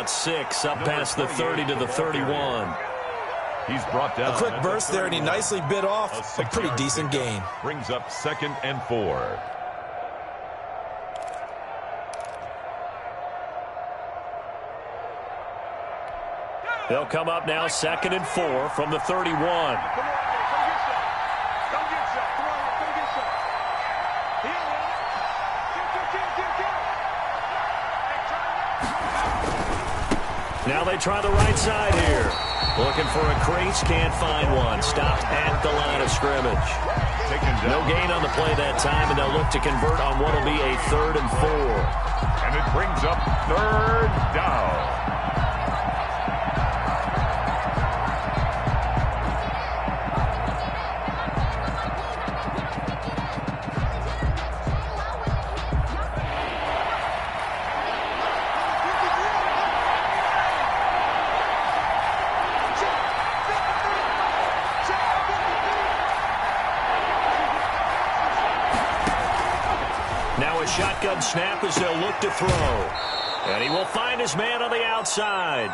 got 6 up past the 30 to the 31. He's brought down. A quick burst there, and he nicely bit off a pretty decent gain. Brings up 2nd and 4. They'll come up now 2nd and 4 from the 31. Now they try the right side here. Looking for a crease, can't find one. Stopped at the line of scrimmage. No gain on the play that time, and they'll look to convert on what will be a 3rd and 4. And it brings up 3rd down. Shotgun snap as they'll look to throw. And he will find his man on the outside.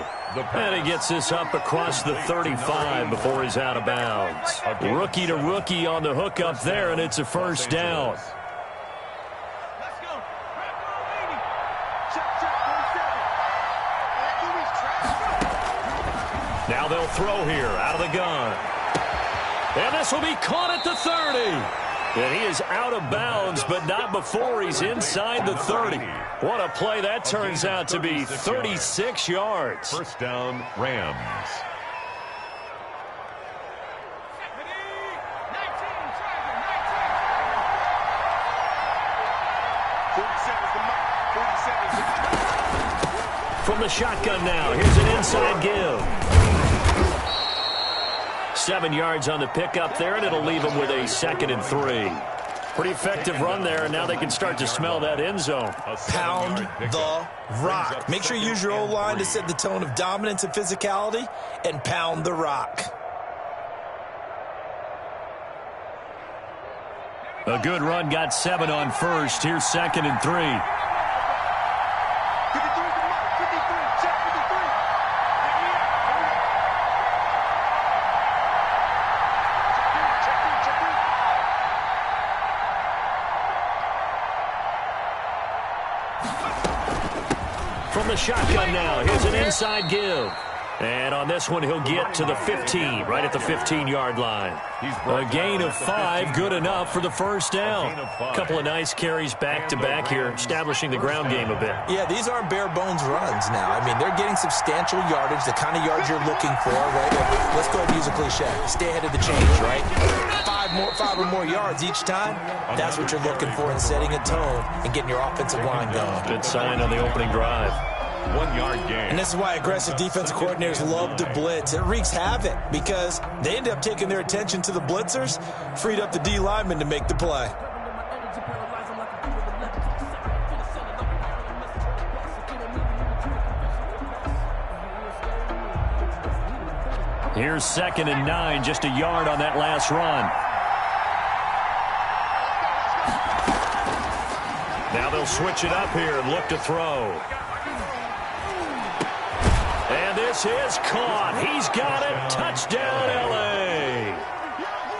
And he gets this up across the 35 before he's out of bounds. Rookie to rookie on the hook up there, and it's a 1st down. Now they'll throw here out of the gun. And this will be caught at the 30. And he is out of bounds, but not before he's inside the 30. What a play that turns out to be, 36 yards. 1st down, Rams. From the shotgun now, here's an inside give. 7 yards on the pickup there, and it'll leave them with a 2nd and 3. Pretty effective run there, and now they can start to smell that end zone. Pound the rock. Make sure you use your O-line to set the tone of dominance and physicality, and pound the rock. A good run, got 7 on 1st. Here's 2nd and 3. From the shotgun now, here's an inside give. And on this one, he'll get to the 15, right at the 15-yard line. A gain of 5, good enough for the 1st down. A couple of nice carries back-to-back here, establishing the ground game a bit. Yeah, these aren't bare-bones runs now. I mean, they're getting substantial yardage, the kind of yards you're looking for, right? Let's go ahead and use a cliche. Stay ahead of the change, right? 5 or more yards each time, that's what you're looking for in setting a tone and getting your offensive line going. Good sign on the opening drive. 1-yard gain. And this is why aggressive defensive coordinators love to blitz. It wreaks havoc because they end up taking their attention to the blitzers, freed up the D lineman to make the play. Here's 2nd and 9, just a yard on that last run. Now they'll switch it up here and look to throw. And this is caught. He's got it. Touchdown, L.A.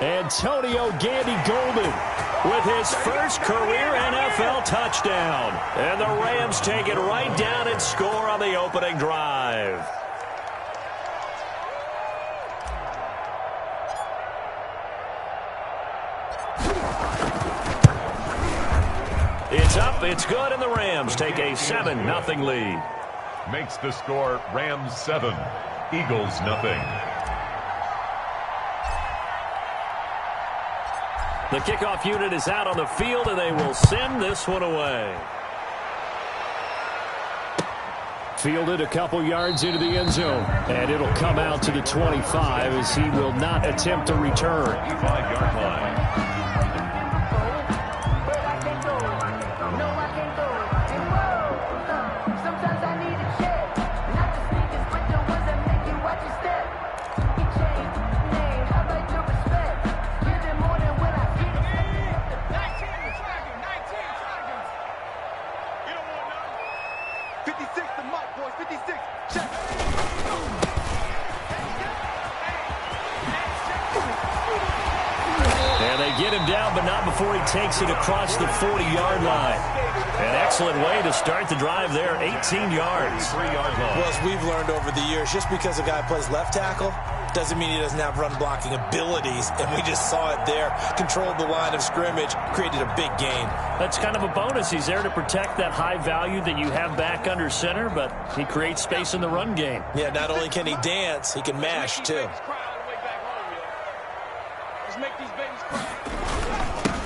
Antonio Gandy-Golden with his first career NFL touchdown. And the Rams take it right down and score on the opening drive. It's up, it's good, and the Rams take a 7-0 lead. Makes the score Rams 7, Eagles 0. The kickoff unit is out on the field, and they will send this one away. Fielded a couple yards into the end zone, and it'll come out to the 25 as he will not attempt to return. 5-yard line. get him down, but not before he takes it across the 40-yard line. An excellent way to start the drive there, 18 yards. Well, as we've learned over the years, just because a guy plays left tackle doesn't mean he doesn't have run-blocking abilities, and we just saw it there. Controlled the line of scrimmage, created a big gain. That's kind of a bonus. He's there to protect that high value that you have back under center, but he creates space in the run game. Yeah, not only can he dance, he can mash, too.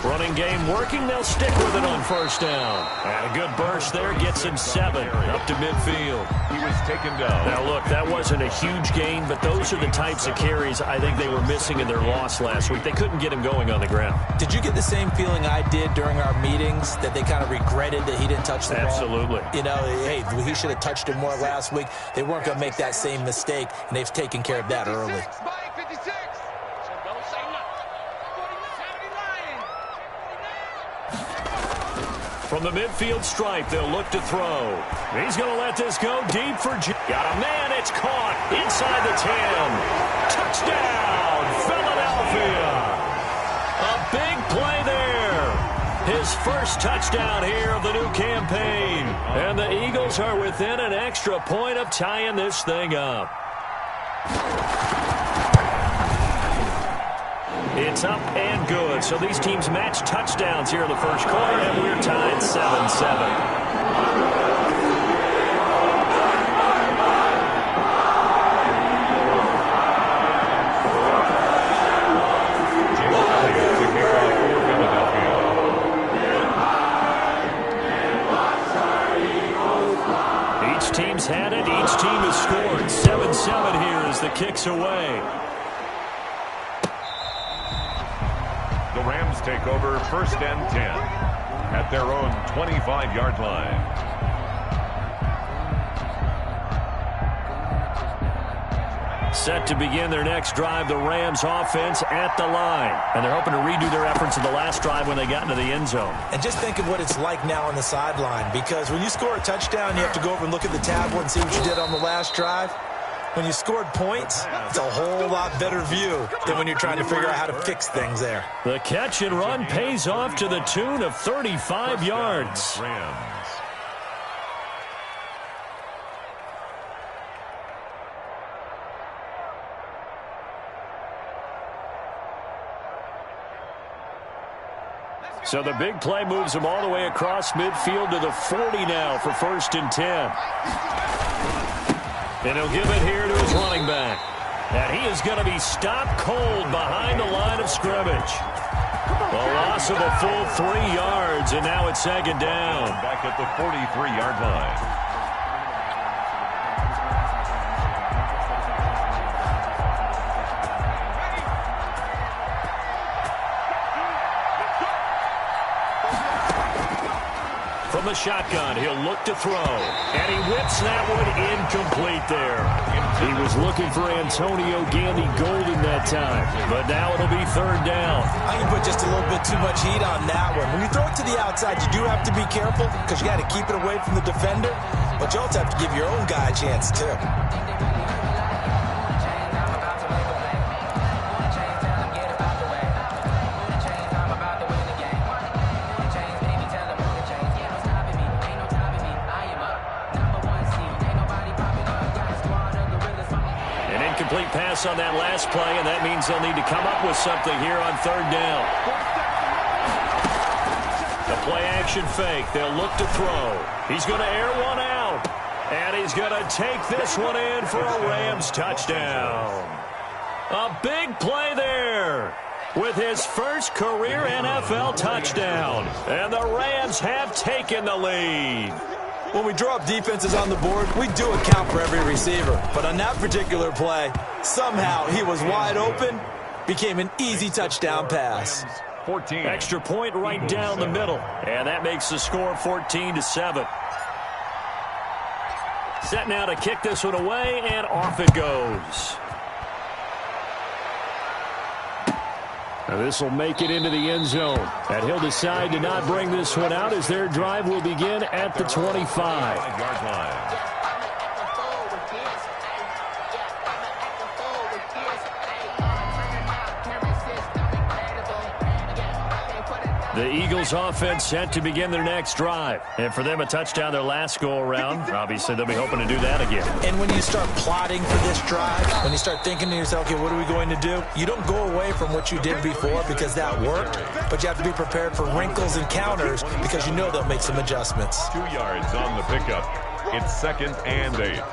Running game working. They'll stick with it on first down. And a good burst there gets him 7 up to midfield. He was taken down. Now, look, that wasn't a huge gain, but those are the types of carries I think they were missing in their loss last week. They couldn't get him going on the ground. Did you get the same feeling I did during our meetings, that they kind of regretted that he didn't touch the ball? Absolutely. You know, hey, he should have touched it more last week. They weren't going to make that same mistake, and they've taken care of that early. From the midfield stripe, they'll look to throw. He's going to let this go deep for got a man. It's caught inside the 10. Touchdown, Philadelphia. A big play there. His first touchdown here of the new campaign. And the Eagles are within an extra point of tying this thing up. It's up and good. So these teams match touchdowns here in the first quarter, and we're tied 7-7. Each team's had it. Each team has scored. 7-7 here as the kick's away. The Rams take over first and 10 at their own 25-yard line. Set to begin their next drive, the Rams offense at the line. And they're hoping to redo their efforts in the last drive when they got into the end zone. And just think of what it's like now on the sideline, because when you score a touchdown, you have to go over and look at the tablet and see what you did on the last drive. When you scored points, it's a whole lot better view than when you're trying to figure out how to fix things there. The catch and run pays off to the tune of 35 yards. Rams. So the big play moves him all the way across midfield to the 40 now for first and 10. And he'll give it here to his running back. And he is going to be stopped cold behind the line of scrimmage. A loss of a full 3 yards, and now it's second down. Back at the 43-yard line. From the shotgun, he'll look to throw. And he whips that one incomplete there. He was looking for Antonio Gandy Golden that time. But now it'll be third down. I can put just a little bit too much heat on that one. When you throw it to the outside, you do have to be careful because you got to keep it away from the defender. But you also have to give your own guy a chance, too. Complete pass on that last play, and that means they'll need to come up with something here on third down. The play action fake. They'll look to throw. He's going to air one out, and he's going to take this one in for a Rams touchdown. A big play there with his first career NFL touchdown, and the Rams have taken the lead. When we draw up defenses on the board, we do account for every receiver. But on that particular play, somehow he was wide open, became an easy touchdown pass. 14. Extra point right down the middle. And that makes the score 14-7. Set now to kick this one away, and off it goes. Now this will make it into the end zone. And he'll decide to not bring this one out as their drive will begin at the 25-yard line. The Eagles offense set to begin their next drive. And for them, a touchdown their last go-around. Obviously, they'll be hoping to do that again. And when you start plotting for this drive, when you start thinking to yourself, okay, what are we going to do? You don't go away from what you did before because that worked, but you have to be prepared for wrinkles and counters because you know they'll make some adjustments. 2 yards on the pickup. It's 2nd and 8.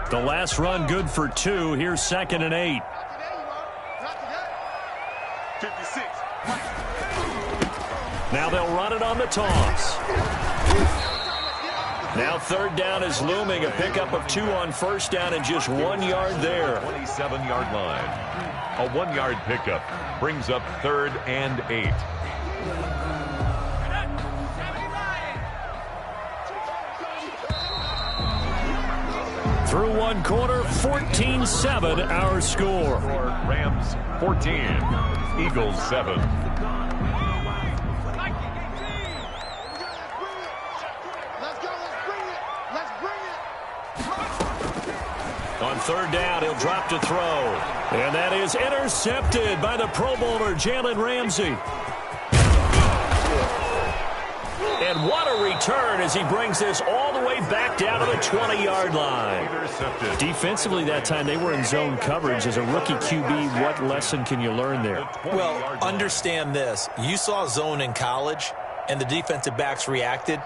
The last run good for 2. Here's 2nd and 8. 56. Now they'll run it on the toss. Now 3rd down is looming. A pickup of 2 on 1st down and just 1 yard there. 27-yard line. A 1-yard pickup brings up 3rd and 8. Through 1 quarter, 14-7 our score. Rams 14, Eagles 7. On 3rd down, he'll drop to throw. And that is intercepted by the Pro Bowler, Jalen Ramsey. And what a return as he brings this all the way back down to the 20-yard line. Intercepted. Defensively that time, they were in zone coverage. As a rookie QB, what lesson can you learn there? Well, understand this. You saw zone in college, and the defensive backs reacted,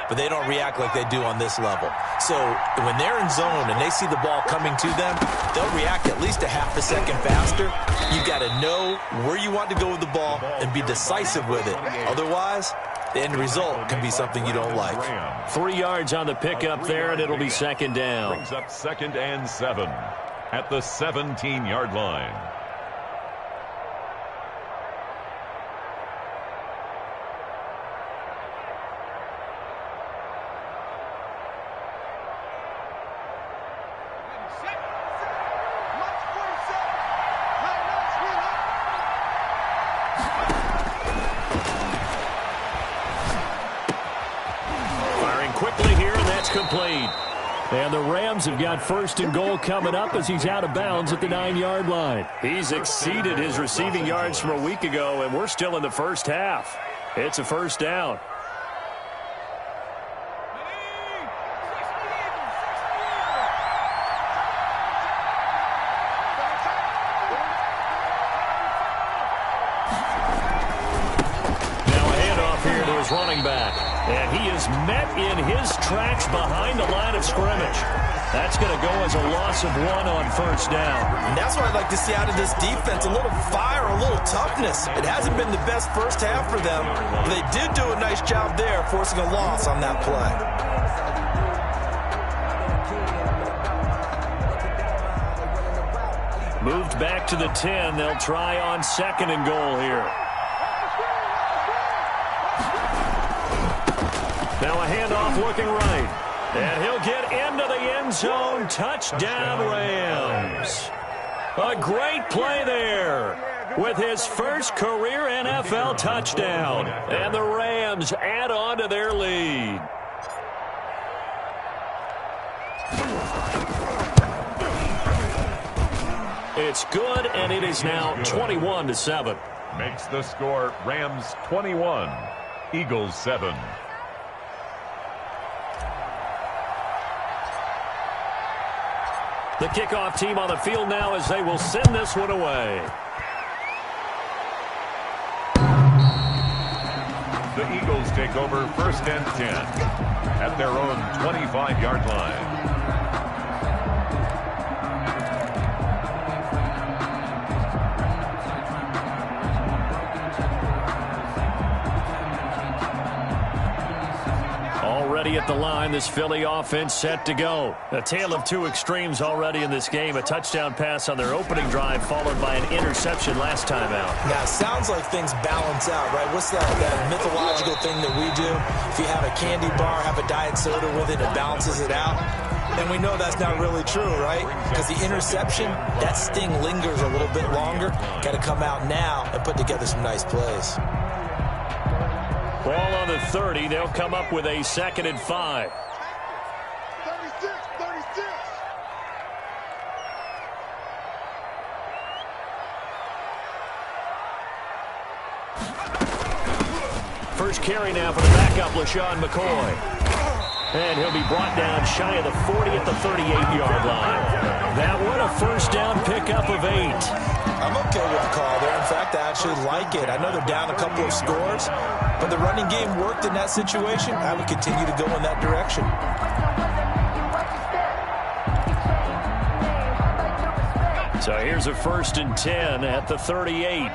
but they don't react like they do on this level. So when they're in zone and they see the ball coming to them, they'll react at least a half a second faster. You've got to know where you want to go with the ball and be decisive with it. Otherwise, the end result can be something you don't like. 3 yards on the pickup there, and it'll be 2nd down. Brings up 2nd and 7 at the 17-yard line. Complete. And the Rams have got 1st and goal coming up as he's out of bounds at the 9-yard line. He's exceeded his receiving yards from a week ago, and we're still in the first half. It's a 1st down. Now a handoff here to his running back. And he is met in his tracks behind the line of scrimmage. That's going to go as a loss of 1 on 1st down. And that's what I'd like to see out of this defense, a little fire, a little toughness. It hasn't been the best first half for them, but they did do a nice job there forcing a loss on that play. Moved back to the 10. They'll try on 2nd and goal here. Now a handoff looking right. And he'll get into the end zone. Touchdown, Rams. A great play there with his first career NFL touchdown. And the Rams add on to their lead. It's good, and it is now 21-7. Makes the score Rams 21, Eagles 7. The kickoff team on the field now as they will send this one away. The Eagles take over 1st and 10 at their own 25-yard line. At the line, this Philly offense set to go. A tale of 2 extremes already in this game. A touchdown pass on their opening drive followed by an interception last time out. Now, it sounds like things balance out, right? What's that mythological thing that we do? If you have a candy bar, have a diet soda with it, it balances it out. And we know that's not really true, right? Because the interception, that sting lingers a little bit longer. Got to come out now and put together some nice plays. Ball on the 30. They'll come up with a 2nd and 5. 36. First carry now for the backup, LaShawn McCoy. And he'll be brought down shy of the 40 at the 38-yard line. That one a first down pickup of 8. I'm okay with the call there. In fact, I actually like it. I know they're down a couple of scores, but the running game worked in that situation. I would continue to go in that direction. So here's a 1st and 10 at the 38.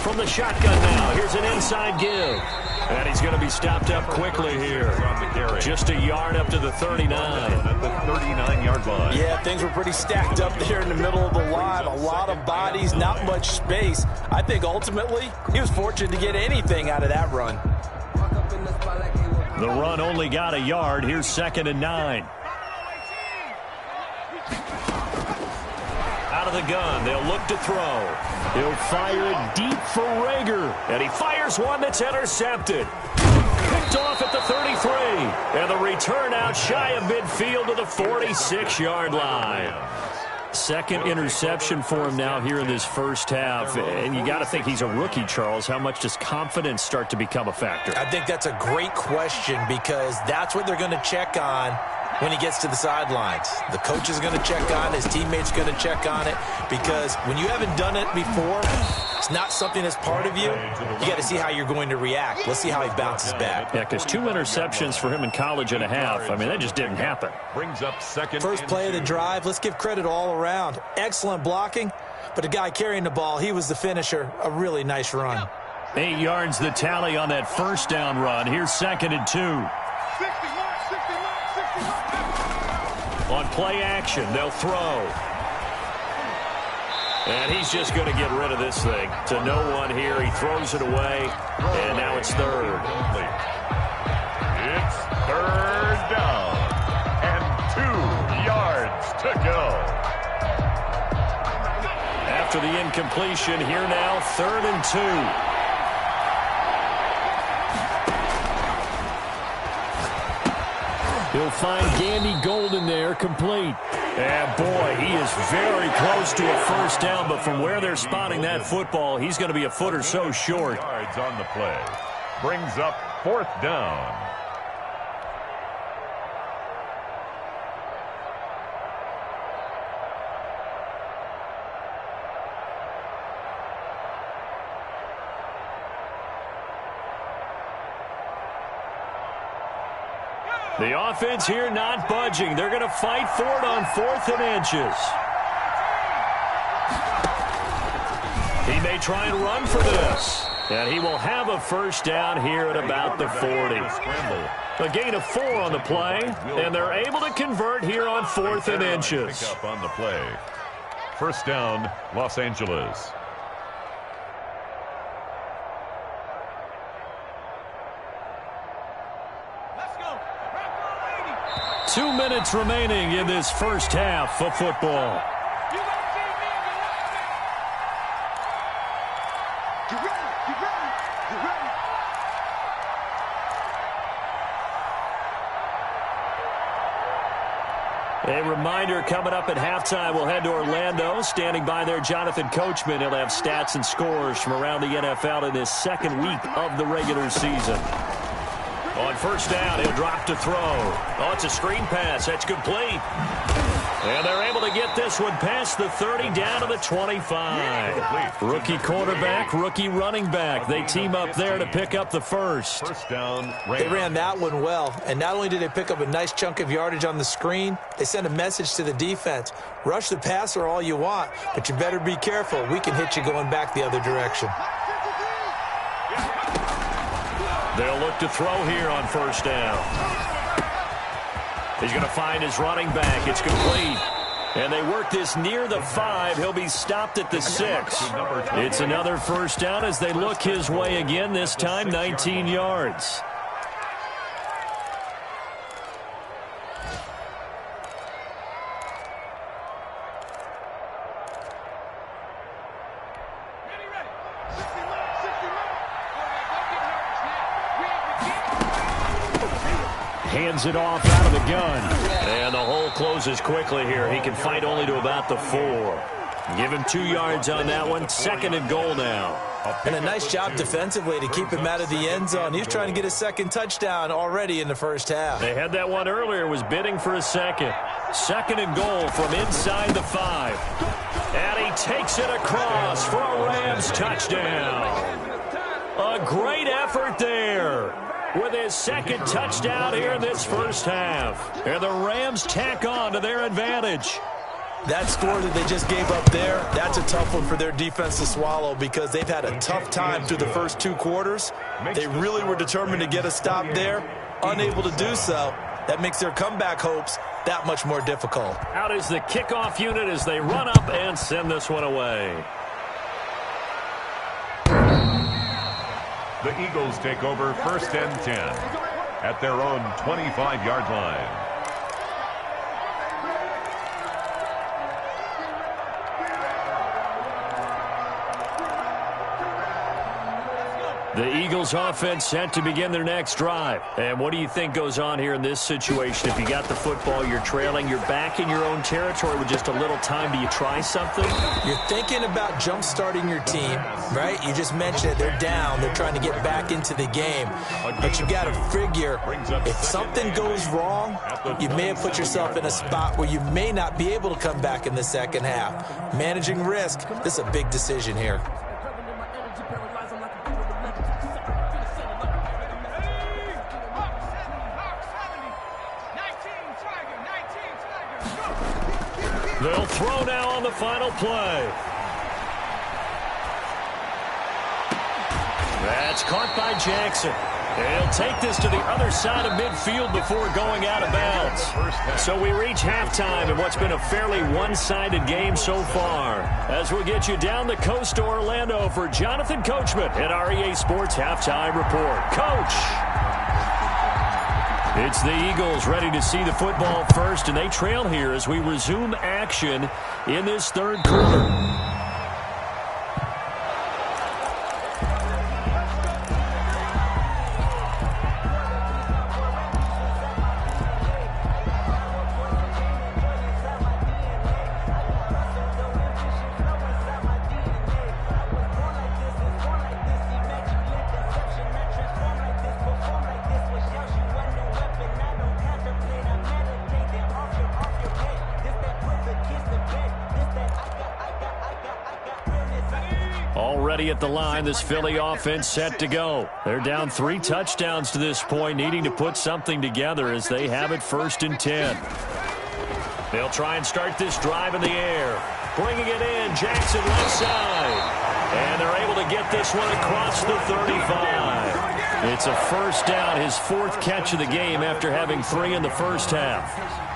From the shotgun now, here's an inside give. And he's going to be stopped up quickly here. Just a yard up to the 39. At the 39-yard line. Yeah, things were pretty stacked up there in the middle of the line. A lot of bodies, not much space. I think ultimately he was fortunate to get anything out of that run. The run only got a yard. Here's 2nd and 9. Out of the gun, they'll look to throw. He'll fire it deep for Rager. And he fires one that's intercepted. Picked off at the 33. And the return out shy of midfield to the 46-yard line. 2nd interception for him now here in this first half. And you got to think he's a rookie, Charles. How much does confidence start to become a factor? I think that's a great question because that's what they're going to check on when he gets to the sidelines. The coach is going to check on it. His teammates are going to check on it because when you haven't done it before, it's not something that's part of you. You got to see how you're going to react. Let's see how he bounces back. Yeah, because 2 interceptions for him in college and a half. I mean, that just didn't happen. Brings up 2nd. First play of the drive. Let's give credit all around. Excellent blocking, but the guy carrying the ball, he was the finisher. A really nice run. 8 yards the tally on that first down run. Here's 2nd and 2. On play action, they'll throw. And he's just going to get rid of this thing. To no one here. He throws it away. And now it's 3rd. It's 3rd down. And 2 yards to go. After the incompletion, here now, 3rd and 2. He'll find Gandy Golden there, complete. And boy, he is very close to a first down, but from where they're spotting that football, he's going to be a foot or so short. Yards on the play. Brings up 4th down. The offense here not budging. They're going to fight for it on 4th and inches. He may try and run for this. And he will have a first down here at about the 40. A gain of 4 on the play. And they're able to convert here on 4th and inches. Pick up on the play. First down, Los Angeles. 2 minutes remaining in this first half of football. A reminder, coming up at halftime, we'll head to Orlando. Standing by there, Jonathan Coachman. He'll have stats and scores from around the NFL in this 2nd week of the regular season. On first down, he'll drop to throw. Oh, it's a screen pass. That's complete. And they're able to get this one past the 30 down to the 25. Rookie quarterback, rookie running back. They team up there to pick up the first. First down. They ran that one well. And not only did they pick up a nice chunk of yardage on the screen, they sent a message to the defense. Rush the passer all you want, but you better be careful. We can hit you going back the other direction. They'll look to throw here on first down. He's going to find his running back. It's complete. And they work this near the 5. He'll be stopped at the 6. It's another first down as they look his way again, this time 19 yards. hands it off out of the gun. And the hole closes quickly here. He can fight only to about the 4. Give him 2 yards on that one. 2nd and goal now. And a nice job defensively to keep him out of the end zone. He's trying to get his 2nd touchdown already in the first half. They had that one earlier, was bidding for a 2nd. 2nd and goal from inside the 5. And he takes it across for a Rams touchdown. A great effort there with his 2nd touchdown here in this first half. And the Rams tack on to their advantage. That score that they just gave up there, that's a tough one for their defense to swallow because they've had a tough time through the first 2 quarters. They really were determined to get a stop there, unable to do so. That makes their comeback hopes that much more difficult. Out is the kickoff unit as they run up and send this one away. The Eagles take over 1st and 10 at their own 25-yard line. The Eagles offense set to begin their next drive. And what do you think goes on here in this situation? If you got the football, you're trailing, you're back in your own territory with just a little time. Do you try something? You're thinking about jump-starting your team, right? You just mentioned it. They're down. They're trying to get back into the game. But you got to figure if something goes wrong, you may have put yourself in a spot where you may not be able to come back in the second half. Managing risk, this is a big decision here. They'll throw now on the final play. That's caught by Jackson. He'll take this to the other side of midfield before going out of bounds. So we reach halftime in what's been a fairly one-sided game so far. As we'll get you down the coast to Orlando for Jonathan Coachman at our EA Sports Halftime Report. Coach! It's the Eagles ready to see the football first, and they trail here as we resume action in this 3rd quarter. Already at the line, this Philly offense set to go. They're down 3 touchdowns to this point, needing to put something together as they have it 1st and 10. They'll try and start this drive in the air. Bringing it in, Jackson left side. And they're able to get this one across the 35. It's a 1st down, his 4th catch of the game after having 3 in the first half.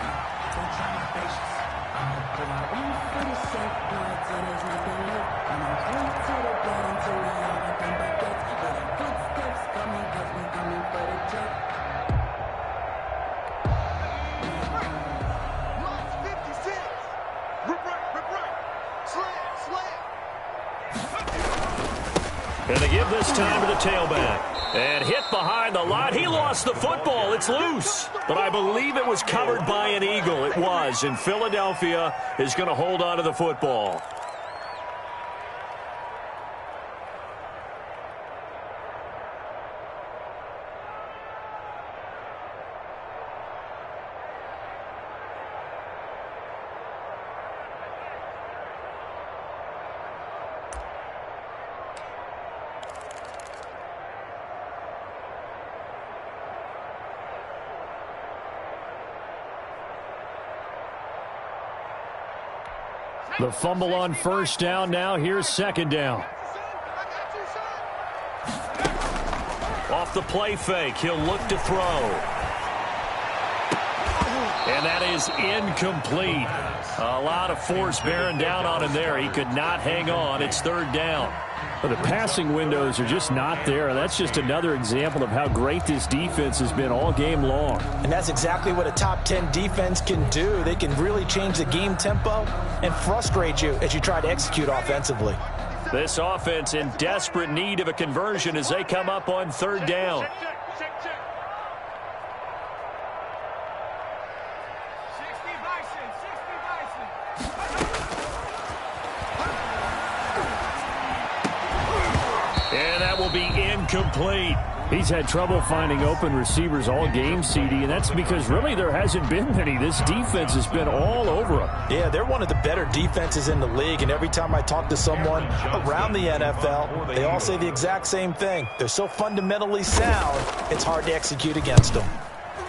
And they give this time to the tailback. And hit behind the line. He lost the football. It's loose. But I believe it was covered by an Eagle. It was. And Philadelphia is going to hold on to the football. The fumble on 1st down. Now here's 2nd down. Off the play fake. He'll look to throw. And that is incomplete. A lot of force bearing down on him there. He could not hang on. It's 3rd down. Well, the passing windows are just not there. That's just another example of how great this defense has been all game long. And that's exactly what a top 10 defense can do. They can really change the game tempo and frustrate you as you try to execute offensively. This offense in desperate need of a conversion as they come up on 3rd down. incomplete. He's had trouble finding open receivers all game, CD, and that's because really there hasn't been many. This defense has been all over them. Yeah, they're one of the better defenses in the league, and every time I talk to someone around the NFL, they all say the exact same thing. They're so fundamentally sound, it's hard to execute against them.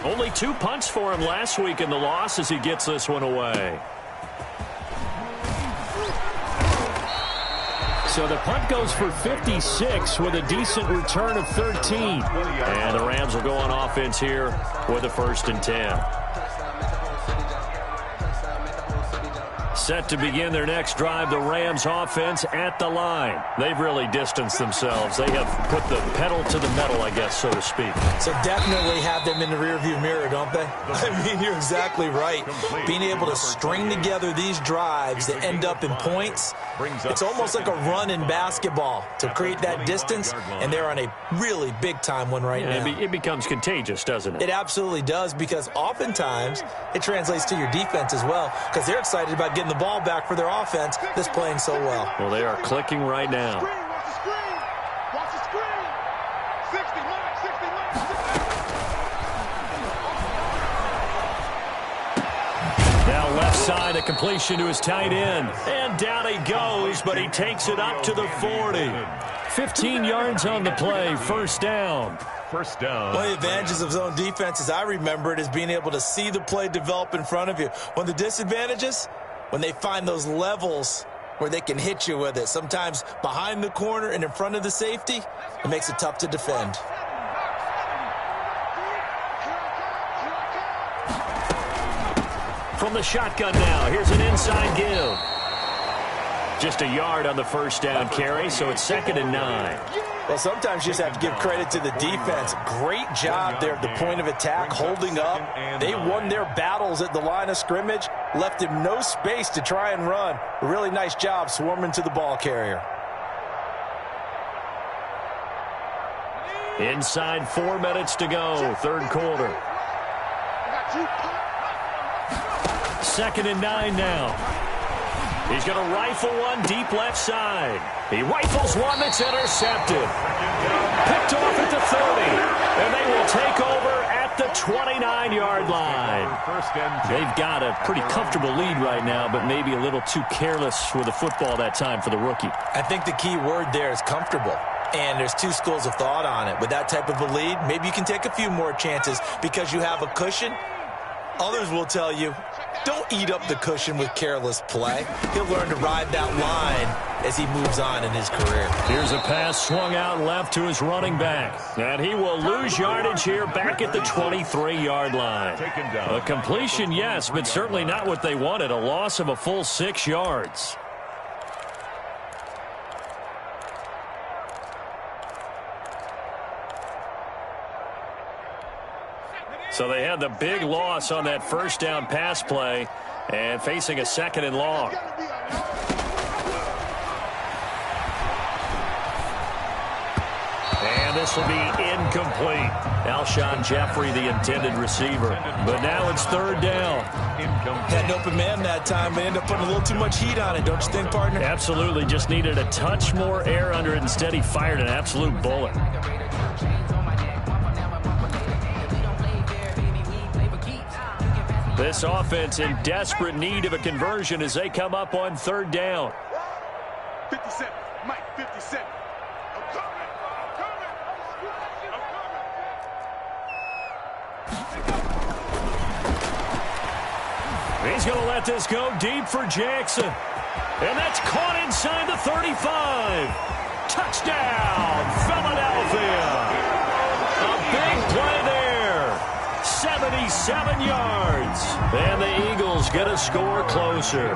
Only 2 punts for him last week in the loss as he gets this one away. So the punt goes for 56 with a decent return of 13. And the Rams will go on offense here with a 1st and 10. Set to begin their next drive, the Rams offense at the line. They've really distanced themselves. They have put the pedal to the metal, I guess, so to speak. So definitely have them in the rearview mirror, don't they? I mean, you're exactly right. Being able to string together these drives that end up in points, it's almost like a run in basketball to create that distance, and they're on a really big-time one right now. It becomes contagious, doesn't it? It absolutely does, because oftentimes it translates to your defense as well, because they're excited about getting the ball back for their offense that's playing so well. Well, they are clicking right now. Watch the screen. 60 minutes, 60 minutes. Now left side, a completion to his tight end. And down he goes, but he takes it up to the 40. 15 yards on the play, 1st down. First down. One of the advantages of zone defense, as I remember it, is being able to see the play develop in front of you. One of the disadvantages, when they find those levels where they can hit you with it, sometimes behind the corner and in front of the safety, it makes it tough to defend. From the shotgun now, here's an inside give. Just a yard on the 1st down carry, so it's 2nd and 9. Well, sometimes you just have to give credit to the defense. Great job there at the point of attack, holding up. They won their battles at the line of scrimmage, left him no space to try and run. A really nice job swarming to the ball carrier. Inside 4 minutes to go, 3rd quarter. 2nd and 9 now. He's going to rifle one deep left side. He rifles one that's intercepted. Picked off at the 30. And they will take over at the 29-yard line. They've got a pretty comfortable lead right now, but maybe a little too careless with the football that time for the rookie. I think the key word there is comfortable. And there's 2 schools of thought on it. With that type of a lead, maybe you can take a few more chances because you have a cushion. Others will tell you, don't eat up the cushion with careless play. He'll learn to ride that line as he moves on in his career. Here's a pass swung out left to his running back. And he will lose yardage here back at the 23-yard line. A completion, yes, but certainly not what they wanted. A loss of a full 6 yards. So they had the big loss on that 1st down pass play and facing a 2nd and long. And this will be incomplete. Alshon Jeffrey, the intended receiver. But now it's 3rd down. Had an open man that time, but ended up putting a little too much heat on it, don't you think, partner? Absolutely. Just needed a touch more air under it. Instead, he fired an absolute bullet. This offense in desperate need of a conversion as they come up on 3rd down. 57, Mike, 57. I'm coming. He's going to let this go deep for Jackson. And that's caught inside the 35. Touchdown, Philadelphia. A big play there. 77 yards. And the Eagles get a score closer.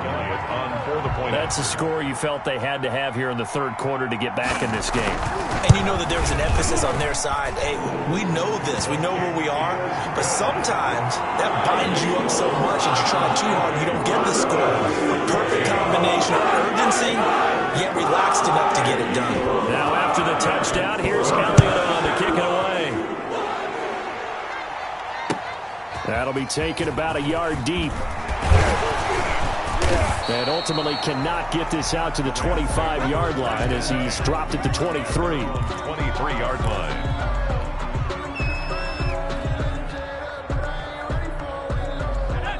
That's a score you felt they had to have here in the 3rd quarter to get back in this game. And you know that there was an emphasis on their side. Hey, we know this. We know where we are. But sometimes that binds you up so much and you try too hard and you don't get the score. A perfect combination of urgency, yet relaxed enough to get it done. Now after the touchdown, here's Elliott on to kick it away. That'll be taken about a yard deep. And ultimately cannot get this out to the 25-yard line as he's dropped at the 23. 23-yard line.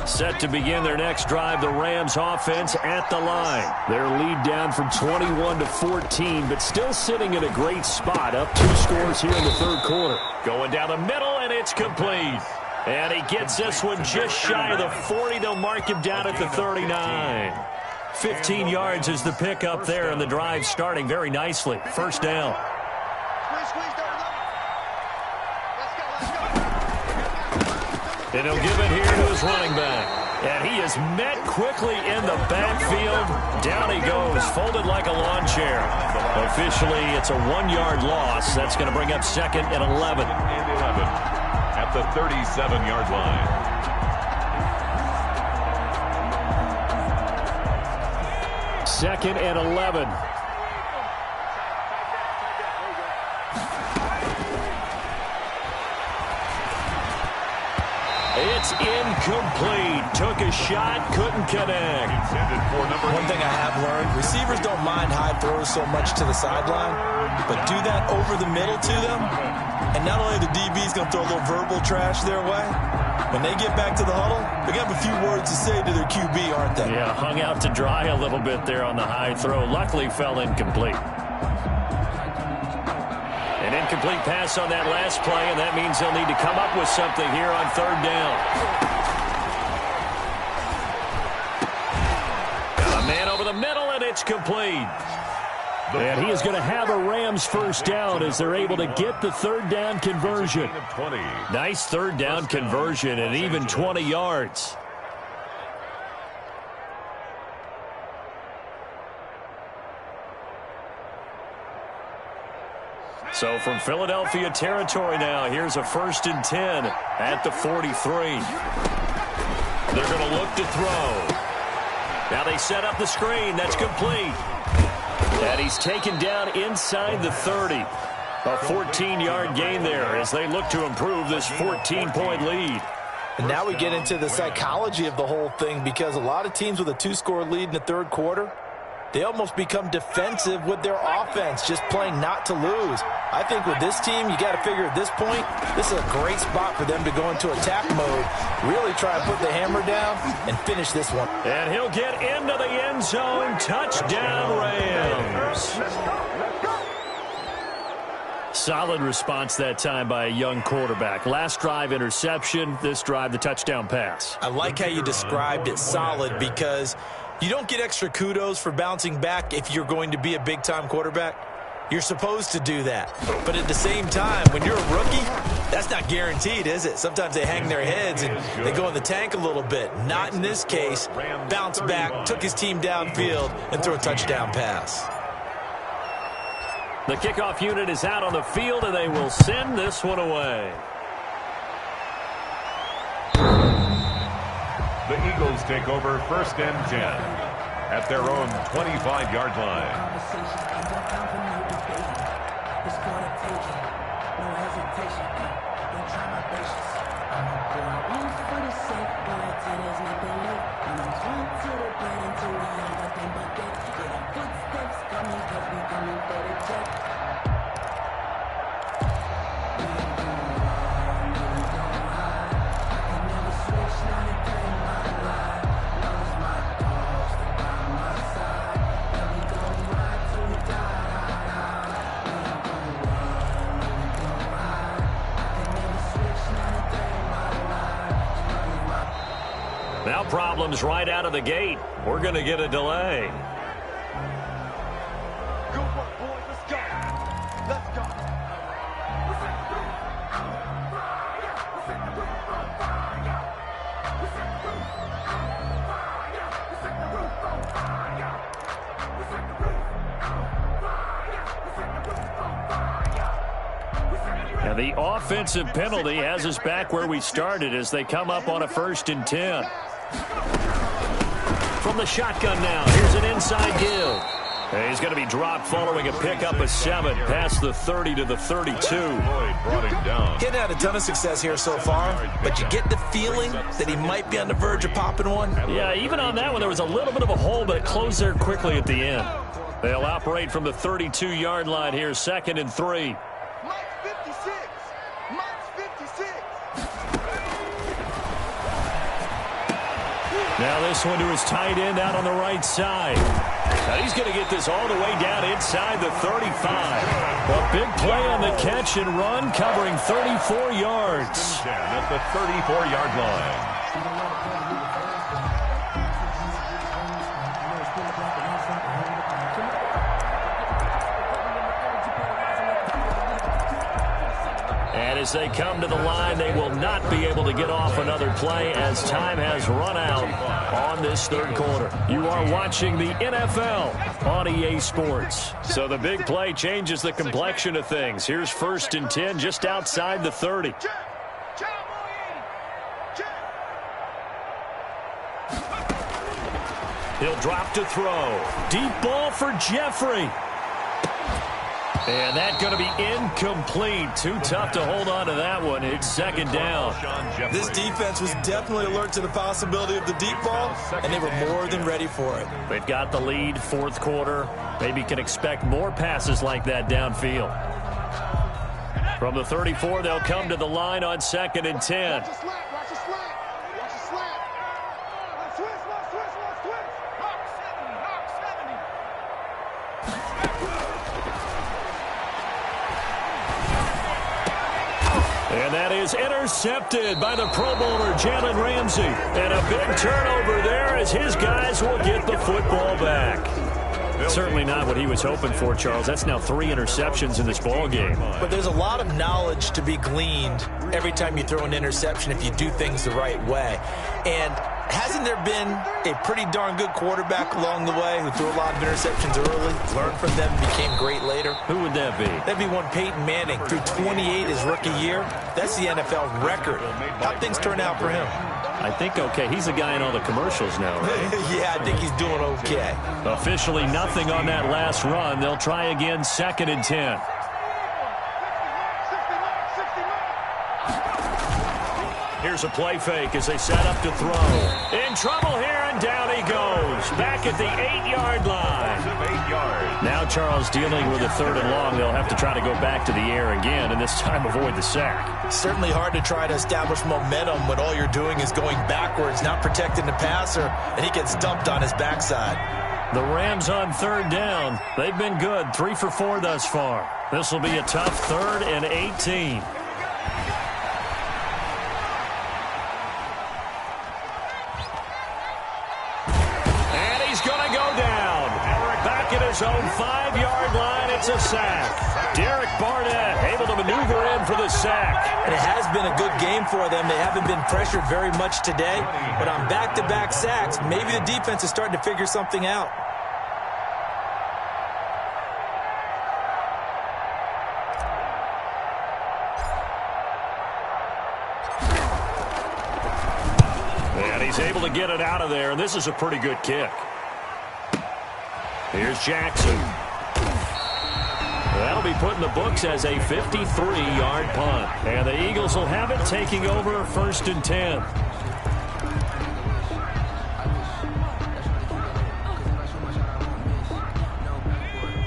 Set to begin their next drive, the Rams offense at the line. Their lead down from 21 to 14, but still sitting in a great spot, up 2 scores here in the third quarter. Going down the middle, and it's complete. And he gets this one just shy of the 40. They'll mark him down at the 39. 15 yards is the pickup there, and the drive starting very nicely. First down. And he'll give it here to his running back. And he is met quickly in the backfield. Down he goes, folded like a lawn chair. Officially, it's a 1-yard loss. That's going to bring up 2nd and 11. At the 37-yard line. Second and 11. It's incomplete. Took a shot, couldn't connect. One thing I have learned, receivers don't mind high throws so much to the sideline, but do that over the middle to them, and not only the DB's going to throw a little verbal trash their way, when they get back to the huddle, they're going to have a few words to say to their QB, aren't they? Yeah, hung out to dry a little bit there on the high throw. Luckily fell incomplete. An incomplete pass on that last play, and that means they'll need to come up with something here on third down. Got a man over the middle, and it's complete. And he is going to have a Rams first down as they're able to get the third down conversion. Nice third down conversion and even 20 yards. So from Philadelphia territory now, here's a 1st and 10 at the 43. They're going to look to throw. Now they set up the screen. That's complete. And he's taken down inside the 30. A 14-yard gain there as they look to improve this 14-point lead. And now we get into the psychology of the whole thing, because a lot of teams with a 2-score lead in the third quarter, they almost become defensive with their offense, just playing not to lose. I think with this team, you got to figure at this point, this is a great spot for them to go into attack mode, really try and put the hammer down and finish this one. And he'll get into the end zone. Touchdown, Rams. Solid response that time by a young quarterback. Last drive, interception. This drive, the touchdown pass. I like how you described it, solid, because you don't get extra kudos for bouncing back if you're going to be a big-time quarterback. You're supposed to do that. But at the same time, when you're a rookie, that's not guaranteed, is it? Sometimes they hang their heads and they go in the tank a little bit. Not in this case. Bounce back, took his team downfield, and threw a touchdown pass. The kickoff unit is out on the field, and they will send this one away. The Eagles take over 1st and 10 at their own 25-yard line. Now problems right out of the gate. We're going to get a delay. Good work, boys. Let's go. Let's go. And the offensive penalty has us back where we started as they come up on a 1st and 10. From the shotgun now, here's an inside give. He's going to be dropped following a pickup of 7 past the 30 to the 32. Lloyd brought him down. Getting had a ton of success here so far, but you get the feeling that he might be on the verge of popping one. Yeah, even on that one, there was a little bit of a hole, but it closed there quickly at the end. They'll operate from the 32-yard line here, 2nd and 3. Mike's 56. Mike's 56. Now this one to his tight end out on the right side. Now he's going to get this all the way down inside the 35. A big play on the catch and run, covering 34 yards. At the 34-yard line. And as they come to the line, they will not be able to get off another play as time has run out on this third quarter. You are watching the NFL on EA Sports. So the big play changes the complexion of things. Here's 1st and 10 just outside the 30. He'll drop to throw. Deep ball for Jeffrey. And that's going to be incomplete. Too tough to hold on to that one. It's 2nd down. This defense was definitely alert to the possibility of the deep ball, and they were more than ready for it. They've got the lead, 4th quarter. Maybe can expect more passes like that downfield. From the 34, they'll come to the line on 2nd and 10. Watch the slap. Watch the slap. Watch the slap. Let's twist. Let's twist. Let's twist. Hawk 70. Hawk 70. And that is intercepted by the Pro Bowler, Jalen Ramsey. And a big turnover there as his guys will get the football back. Certainly not what he was hoping for, Charles. That's now 3 interceptions in this ball game. But there's a lot of knowledge to be gleaned every time you throw an interception if you do things the right way. And hasn't there been a pretty darn good quarterback along the way who threw a lot of interceptions early, learned from them, and became great later? Who would that be? That'd be one Peyton Manning, threw 28 his rookie year. That's the NFL record. How'd things turn out for him? I think okay. He's a guy in all the commercials now, right? Yeah, I think he's doing okay. Officially nothing on that last run. They'll try again, 2nd and 10. Here's a play fake as they set up to throw. In trouble here, and down he goes. Back at the 8-yard line. 8 yards. Now Charles dealing with a 3rd and long. They'll have to try to go back to the air again, and this time avoid the sack. Certainly hard to try to establish momentum when all you're doing is going backwards, not protecting the passer, and he gets dumped on his backside. The Rams on 3rd down. They've been good, 3 for 4 thus far. This will be a tough 3rd and 18. His own 5-yard line. It's a sack. Derek Barnett able to maneuver in for the sack. And it has been a good game for them. They haven't been pressured very much today, but on back-to-back sacks, maybe the defense is starting to figure something out. And he's able to get it out of there, and this is a pretty good kick. Here's Jackson. That'll be put in the books as a 53-yard punt. And the Eagles will have it, taking over 1st and 10.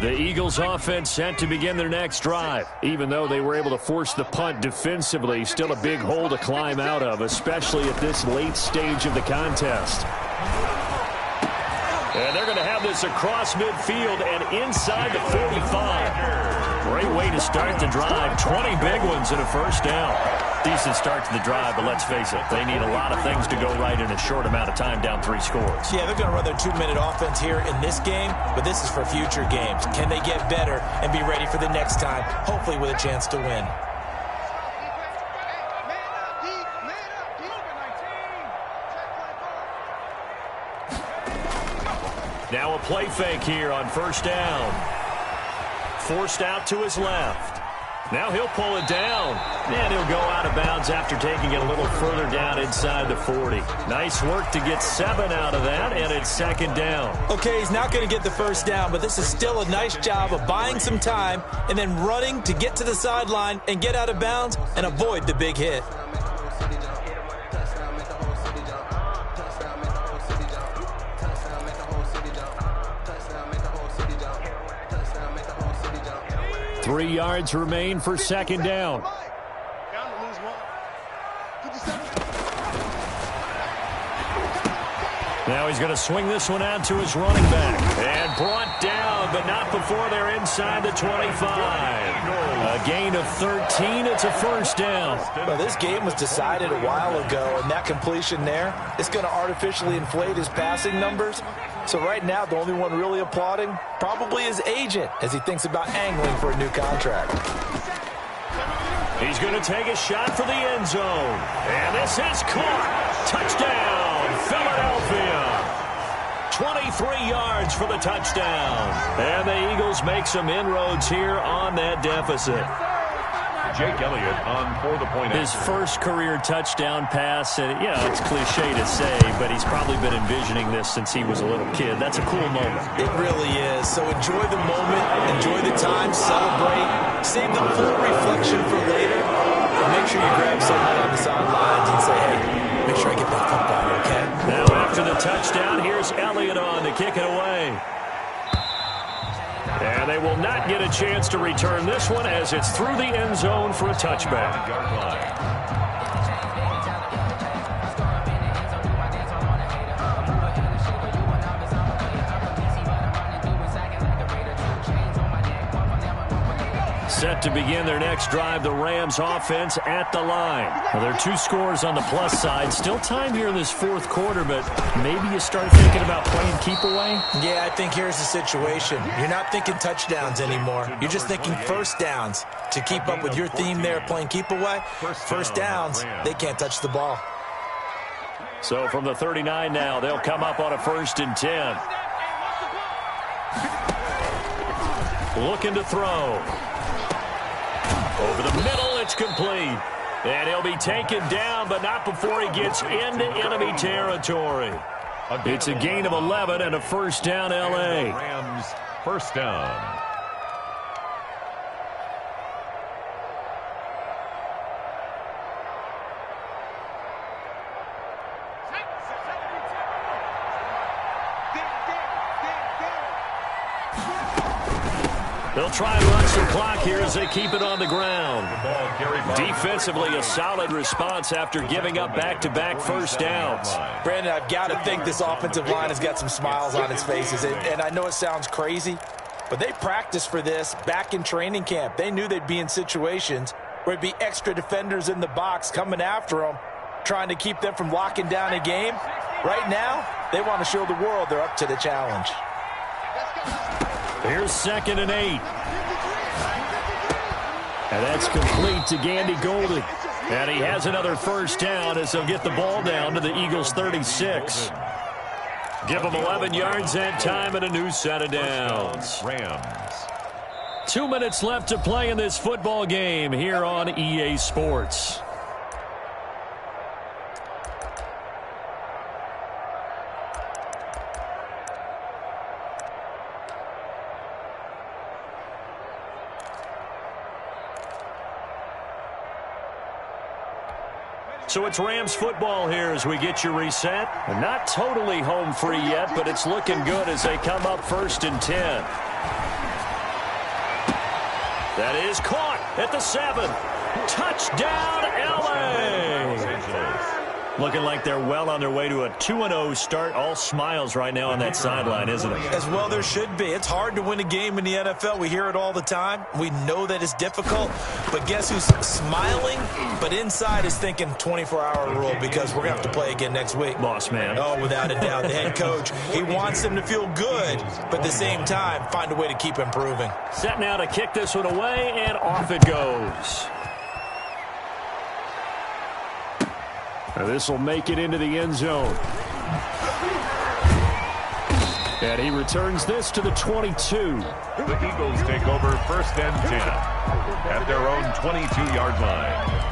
The Eagles offense set to begin their next drive. Even though they were able to force the punt defensively, still a big hole to climb out of, especially at this late stage of the contest. And they're going to have this across midfield and inside the 45. Great way to start the drive. 20 big ones and a 1st down. Decent start to the drive, but let's face it, they need a lot of things to go right in a short amount of time, down 3 scores. Yeah, they're going to run their 2-minute offense here in this game, but this is for future games. Can they get better and be ready for the next time, hopefully with a chance to win? Now a play fake here on 1st down. Forced out to his left. Now he'll pull it down, and he'll go out of bounds after taking it a little further down inside the 40. Nice work to get 7 out of that, and it's second down. Okay, he's not going to get the first down, but this is still a nice job of buying some time and then running to get to the sideline and get out of bounds and avoid the big hit. Three yards remain for second down. Now he's going to swing this one out to his running back. And brought down, but not before they're inside the 25. A gain of 13. It's a first down. Well, this game was decided a while ago, and that completion there is going to artificially inflate his passing numbers. So right now, the only one really applauding probably his agent as he thinks about angling for a new contract. He's going to take a shot for the end zone. And this is caught. Touchdown, Philadelphia. 23 yards for the touchdown. And the Eagles make some inroads here on that deficit. Jake Elliott on for the point. His first career touchdown pass, and it's cliche to say, but he's probably been envisioning this since he was a little kid. That's a cool moment. It really is. So enjoy the moment, enjoy the time, celebrate, save the full reflection for later, and make sure you grab someone on the sidelines and say, hey, make sure I get that football, okay? Now after the touchdown, here's Elliott on to kick it away. And they will not get a chance to return this one as it's through the end zone for a touchback. Set to begin their next drive, the Rams offense at the line. Well, there are 2 scores on the plus side. Still time here in this fourth quarter, but maybe you start thinking about playing keep away? Yeah, I think here's the situation. You're not thinking touchdowns anymore. You're just thinking first downs. To keep up with your theme there, playing keep away, first downs, they can't touch the ball. So from the 39 now, they'll come up on a 1st and 10. Looking to throw. Over the middle, it's complete. And he'll be taken down, but not before he gets into enemy territory. It's a gain of 11 and a first down, L.A. Rams first down. They'll try and run some clock here as they keep it on the ground. Defensively, a solid response after giving up back-to-back first downs. Brandon, I've got to think this offensive line has got some smiles on its faces. And I know it sounds crazy, but they practiced for this back in training camp. They knew they'd be in situations where it'd be extra defenders in the box coming after them, trying to keep them from locking down a game. Right now, they want to show the world they're up to the challenge. Here's 2nd and 8. And that's complete to Gandy Golden. And he has another first down as they'll get the ball down to the Eagles' 36. Give them 11 yards that time and a new set of downs. Rams. 2 minutes left to play in this football game here on EA Sports. So it's Rams football here as we get you reset. Not totally home free yet, but it's looking good as they come up 1st and 10. That is caught at the 7. Touchdown, L.A. Looking like they're well on their way to a 2-0 start. All smiles right now on that sideline, isn't it? As well there should be. It's hard to win a game in the NFL. We hear it all the time. We know that it's difficult. But guess who's smiling, but inside is thinking 24-hour rule because we're going to have to play again next week. Boss man. Oh, without a doubt. The head coach, he wants them to feel good, but at the same time, find a way to keep improving. Set now to kick this one away, and off it goes. Now this will make it into the end zone. And he returns this to the 22. The Eagles take over 1st and 10 at their own 22-yard line.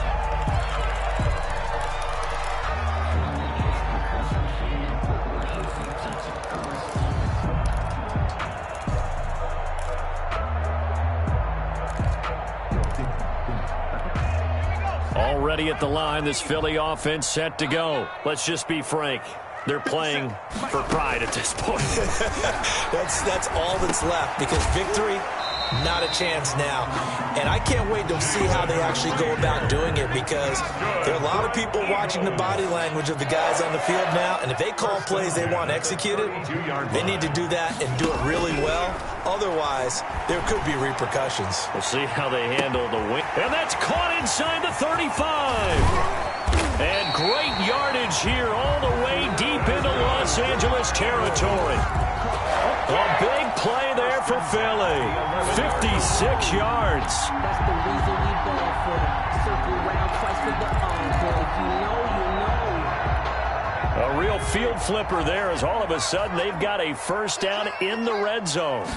Already at the line, this Philly offense set to go. Let's just be frank. They're playing for pride at this point. That's all that's left, because victory, not a chance now. And I can't wait to see how they actually go about doing it, because there are a lot of people watching the body language of the guys on the field now, and if they call plays they want executed, they need to do that and do it really well. Otherwise, there could be repercussions. We'll see how they handle the win. And that's caught inside the 35. And great yardage here all the way deep into Los Angeles territory. A big play there for Philly. 56 yards. That's the reason we ball for it. Circle around twice with the arm, but if you know, you know. A real field flipper there, as all of a sudden they've got a first down in the red zone.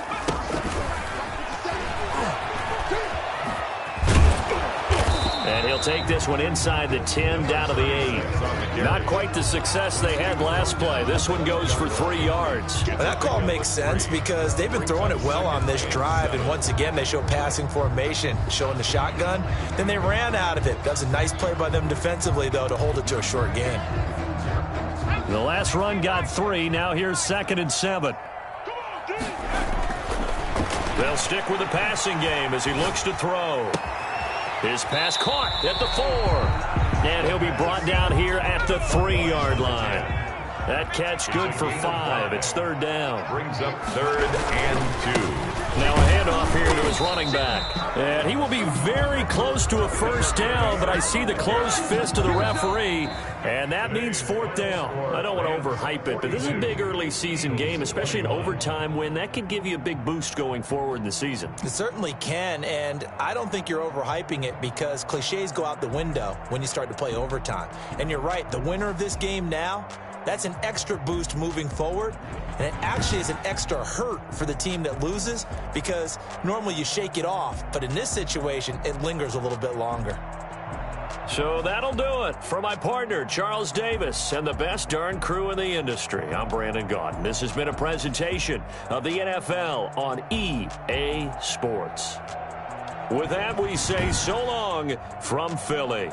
And he'll take this one inside the 10 down to the 8. Not quite the success they had last play. This one goes for 3 yards. That call makes sense because they've been throwing it well on this drive, and once again they show passing formation, showing the shotgun. Then they ran out of it. That was a nice play by them defensively, though, to hold it to a short gain. The last run got 3. Now here's 2nd and 7. They'll stick with the passing game as he looks to throw. His pass caught at the 4. And he'll be brought down here at the 3-yard line. That catch good for 5. It's 3rd down. Brings up 3rd and 2. Now a handoff here to his running back. And he will be very close to a first down, but I see the closed fist of the referee, and that means 4th down. I don't want to overhype it, but this is a big early season game, especially an overtime win. That can give you a big boost going forward in the season. It certainly can, and I don't think you're overhyping it because cliches go out the window when you start to play overtime. And you're right, the winner of this game now, that's an extra boost moving forward, and it actually is an extra hurt for the team that loses because normally you shake it off, but in this situation, it lingers a little bit longer. So that'll do it for my partner, Charles Davis, and the best darn crew in the industry. I'm Brandon Gaudin. This has been a presentation of the NFL on EA Sports. With that, we say so long from Philly.